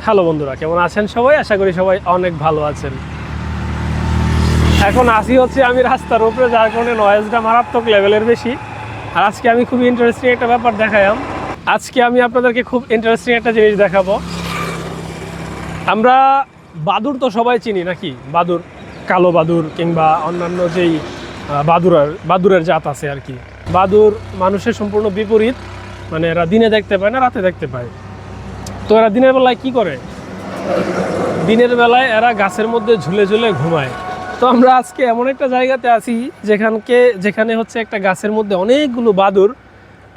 Hello বন্ধুরা, কেমন আছেন সবাই? আশা করি সবাই অনেক ভালো আছেন। এখন আসি হচ্ছে আমি রাস্তার উপরে, যার কারণে নয়েজটা মারাত্মক লেভেলের বেশি। আর আজকে আমি খুব ইন্টারেস্টিং একটা ব্যাপার দেখালাম। আজকে আমি আপনাদেরকে খুব ইন্টারেস্টিং একটা জিনিস দেখাবো। আমরা বাদুর তো সবাই চিনি নাকি? বাদুর, কালো বাদুর কিংবা অন্যান্য যেই বাদুরের জাত আছে আর কি। বাদুর মানুষের সম্পূর্ণ বিপরীত, মানে এরা দিনে দেখতে পায় না, রাতে দেখতে পায়। তো এরা দিনের বেলায় কি করে? দিনের বেলায় এরা গাছের মধ্যে ঝুলে ঝুলে ঘুমায়। তো আমরা আজকে এমন একটা জায়গাতে আছি যেখানে হচ্ছে একটা গাছের মধ্যে অনেকগুলো বাদুর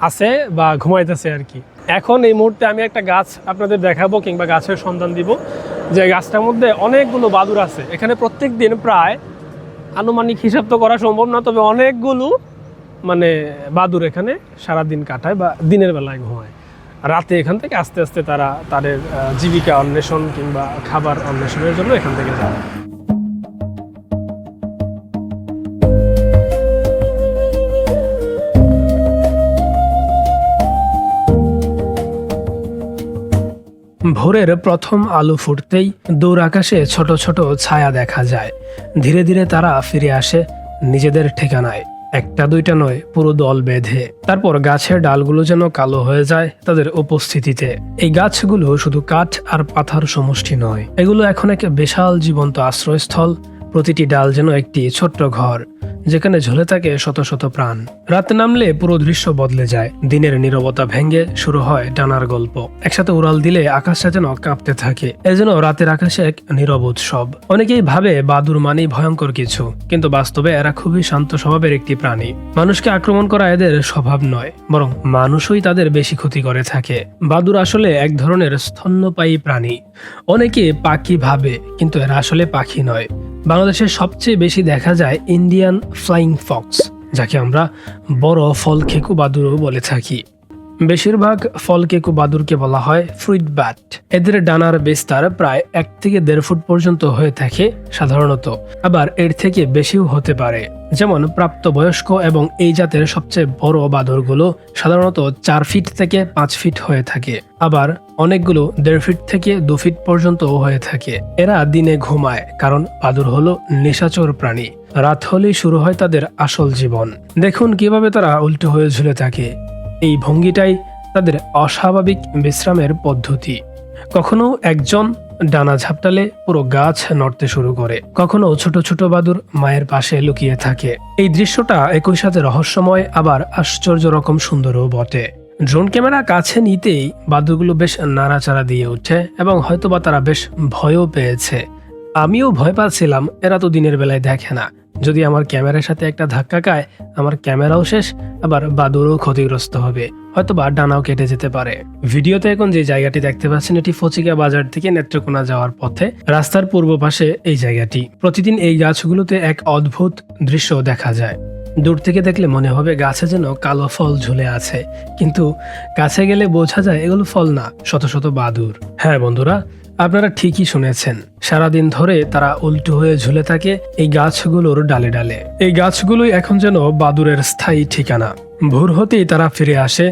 আছে বা ঘুমাইতেছে আর কি। এখন এই মুহূর্তে আমি একটা গাছ আপনাদের দেখাবো কিংবা গাছের সন্ধান দিব, যে গাছটার মধ্যে অনেকগুলো বাদুর আছে। এখানে প্রত্যেক দিন প্রায় আনুমানিক হিসাব তো করা সম্ভব না, তবে অনেকগুলো মানে বাদুর এখানে সারাদিন কাটায় বা দিনের বেলায় ঘুমায়। রাতে এখান থেকে আস্তে আস্তে তারা তাদের জীবিকা অন্বেষণ কিংবা খাবার অন্বেষণের জন্য এখান থেকে যায়। ভোরের প্রথম আলো ফুটতেই দূর আকাশে ছোট ছোট ছায়া দেখা যায়। ধীরে ধীরে তারা ফিরে আসে নিজেদের ঠিকানায়। একটা দুইটা নয়, পুরো দল বেঁধে। তারপর গাছের ডালগুলো যেন কালো হয়ে যায় তাদের উপস্থিতিতে। এই গাছগুলো শুধু কাঠ আর পাতার সমষ্টি নয়, এগুলো এখন এক বিশাল জীবন্ত আশ্রয়স্থল। প্রতিটি ডাল যেন একটি ছোট্ট ঘর, যেখানে ঝুলে থাকে শত শত প্রাণ। রাত নামলে পুরো দৃশ্য বদলে যায়। দিনের নীরবতা ভেঙে শুরু হয় ডানার গল্প। একসাথে উড়াল দিলে আকাশটা যেন কাঁপতে থাকে। এজন্য রাতের আকাশে এক নীরব উৎসব। অনেকেই ভাবে বাদুর মানেই ভয়ঙ্কর কিছু, কিন্তু বাস্তবে এরা খুবই শান্ত স্বভাবের একটি প্রাণী। মানুষকে আক্রমণ করা এদের স্বভাব নয়, বরং মানুষই তাদের বেশি ক্ষতি করে থাকে। বাদুর আসলে এক ধরনের স্তন্যপায়ী প্রাণী। অনেকে পাখি ভাবে, কিন্তু এরা আসলে পাখি নয়। বাংলাদেশে সবচেয়ে বেশি দেখা যায় ইন্ডিয়ান ফ্লাইং ফক্স, যাকে আমরা বড় ফলখেকু বাদুরও বলে থাকি। বেশিরভাগ ফলকেকু বাদুরকে বলা হয় ফ্রুইট ব্যাট। এদের ডানার বিস্তার প্রায় 1 থেকে 1.5 ফুট পর্যন্ত হয়ে থাকে সাধারণত, আবার এর থেকে বেশিও হতে পারে। যেমন প্রাপ্তবয়স্ক এবং এই জাতের সবচেয়ে বড় বাদুরগুলো সাধারণত 4 ফিট থেকে 5 ফিট হয়ে থাকে, আবার অনেকগুলো 1.5 ফিট থেকে 2 ফিট পর্যন্ত হয়ে থাকে। এরা দিনে ঘুমায়, কারণ বাদুর হলো নিশাচর প্রাণী। রাত হলেই শুরু হয় তাদের আসল জীবন। দেখুন কিভাবে তারা উল্টো হয়ে ঝুলে থাকে। এই ভঙ্গিটাই তাদের অস্বাভাবিক বিশ্রামের পদ্ধতি। কখনো একজন ডানা ঝাপটালে পুরো গাছ নড়তে শুরু করে, কখনো ছোট ছোট বাদুর মায়ের পাশে লুকিয়ে থাকে। এই দৃশ্যটা একই সাথে রহস্যময়, আবার আশ্চর্য রকম সুন্দরও বটে। ড্রোন ক্যামেরা কাছে নিতেই বাদুরগুলো বেশ নাড়াচাড়া দিয়ে ওঠে এবং হয়তোবা তারা বেশ ভয়ও পেয়েছে। আমিও ভয় পাচ্ছিলাম, এরা তো দিনের বেলায় দেখে না। যদি আমার ক্যামেরার সাথে একটা ধাক্কা খায়, আমার ক্যামেরাও শেষ, আবার বাদুরও ক্ষতিগ্রস্ত হবে, হয়তোবা ডানাও কেটে যেতে পারে। ভিডিওতে এখন যে জায়গাটি দেখতে পাচ্ছেন, এটি ফচিকা বাজার থেকে নেত্রকোনা যাওয়ার পথে রাস্তার পূর্ব পাশে এই জায়গাটি। প্রতিদিন এই গাছগুলোতে এক অদ্ভুত দৃশ্য দেখা যায়। দূর থেকে দেখলে মনে হবে গাছে যেন কালো ফল ঝুলে আছে, কিন্তু কাছে গেলে বোঝা যায় এগুলো ফল না, শত শত বাদুর। হ্যাঁ বন্ধুরা, আপনারা ঠিকই শুনেছেন। সারাদিন ধরে তারা উল্টো হয়ে ঝুলে থাকে এই গাছগুলোর ডালে ডালে। এই গাছগুলোই এখন যেন বাদুরের স্থায়ী ঠিকানা। ভোর হতেই তারা ফিরে আসে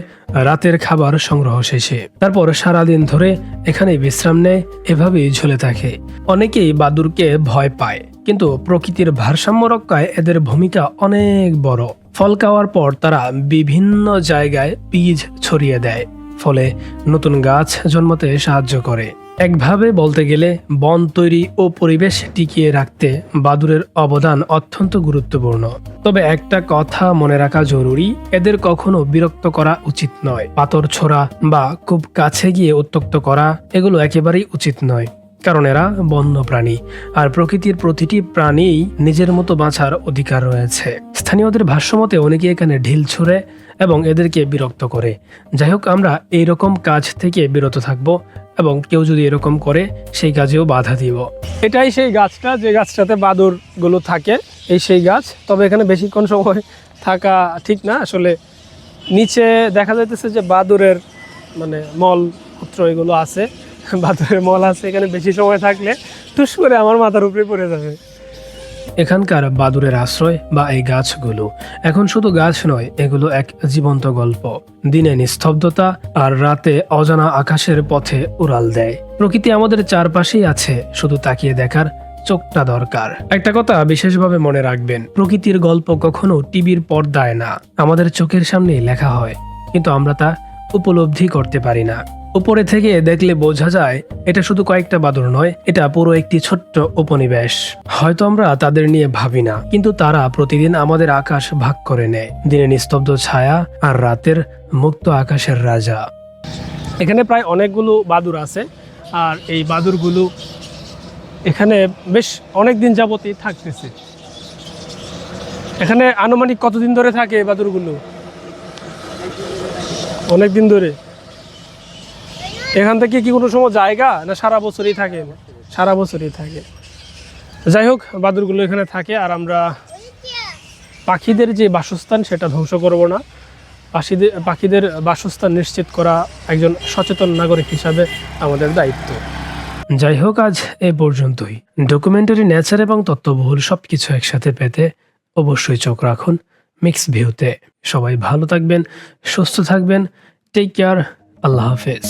রাতের খাবার সংগ্রহ শেষে। তারপর সারাদিন ধরে এখানে বিশ্রাম নেয়, এভাবেই ঝুলে থাকে। অনেকেই বাদুরকে ভয় পায়, কিন্তু প্রকৃতির ভারসাম্য রক্ষায় এদের ভূমিকা অনেক বড়। ফল খাওয়ার পর তারা বিভিন্ন জায়গায় বীজ ছড়িয়ে দেয়, ফলে নতুন গাছ জন্মাতে সাহায্য করে। একভাবে বলতে গেলে বন তৈরি ও পরিবেশ টিকিয়ে রাখতে বাদুরের অবদান অত্যন্ত গুরুত্বপূর্ণ। তবে একটা কথা মনে রাখা জরুরি, এদের কখনো বিরক্ত করা উচিত নয়। পাথর ছোড়া বা খুব কাছে গিয়ে উত্ত্যক্ত করা, এগুলো একেবারেই উচিত নয়, কারণ এরা বন্য প্রাণী, আর প্রকৃতির প্রতিটি প্রাণীই নিজের মতো বাঁচার অধিকার রয়েছে। স্থানীয়দের ভাষ্যমতে অনেকে এখানে ঢিল ছুঁড়ে এবং এদেরকে বিরক্ত করে। যাই হোক, আমরা এইরকম কাজ থেকে বিরত থাকব এবং কেউ যদি এরকম করে সেই কাজেও বাধা দিব। এটাই সেই গাছটা, যে গাছটাতে বাদুরগুলো থাকে, এই সেই গাছ। তবে এখানে বেশিক্ষণ সময় থাকা ঠিক না। আসলে নিচে দেখা যাইতেছে যে বাদুরের মানে মল মূত্র এগুলো আছে, বাদুরের মল আছে। এখানে বেশি সময় থাকলে টুস করে আমার মাথার উপরে পড়ে যাবে। এখানকার বাদুরের আশ্রয় বা এই গাছগুলো এখন শুধু গাছ নয়, এগুলো এক জীবন্ত গল্প। দিনে নিস্তব্ধতা আর রাতে অজানা আকাশের পথে উড়াল দেয়। প্রকৃতি আমাদের চারপাশেই আছে, শুধু তাকিয়ে দেখার চোখটা দরকার। একটা কথা বিশেষভাবে মনে রাখবেন, প্রকৃতির গল্প কখনো টিভির পর্দায় না, আমাদের চোখের সামনেই লেখা হয়, কিন্তু আমরা তা উপলব্ধি করতে পারি না। উপরে থেকে দেখলে বোঝা যায় এটা শুধু কয়েকটা বাদুড় নয়, এটা পুরো একটি ছোট্ট উপনিবেশ। হয়তো আমরা তাদের নিয়ে ভাবি না, কিন্তু তারা প্রতিদিন আমাদের আকাশ ভাগ করে নেয়। দিনে নিস্তব্ধ ছায়া আর রাতের মুক্ত আকাশের রাজা। এখানে প্রায় অনেকগুলো বাদুড় আছে, আর এই বাদুড়গুলো এখানে বেশ অনেক দিন যাবতই থাকতেছে। এখানে আনুমানিক কতদিন ধরে থাকে এই বাদুড়গুলো? অনেক দিন ধরে। এখান থেকে কি কোনো সময় জায়গা না সারা বছরই থাকে? সারা বছরই থাকে। যাই হোক, বাদুড়গুলো এখানে থাকে, আর আমরা পাখিদের যে বাসস্থান সেটা ধ্বংস করব না। পাখিদের বাসস্থান নিশ্চিত করা একজন সচেতন নাগরিক হিসাবে আমাদের দায়িত্ব। যাই হোক, আজ এ পর্যন্তই। ডকুমেন্টারি, নেচার এবং তথ্যবহুল সবকিছু একসাথে পেতে অবশ্যই চোখ রাখুন মিক্স ভিউতে। সবাই ভালো থাকবেন, সুস্থ থাকবেন। Take care. আল্লাহ হাফেজ।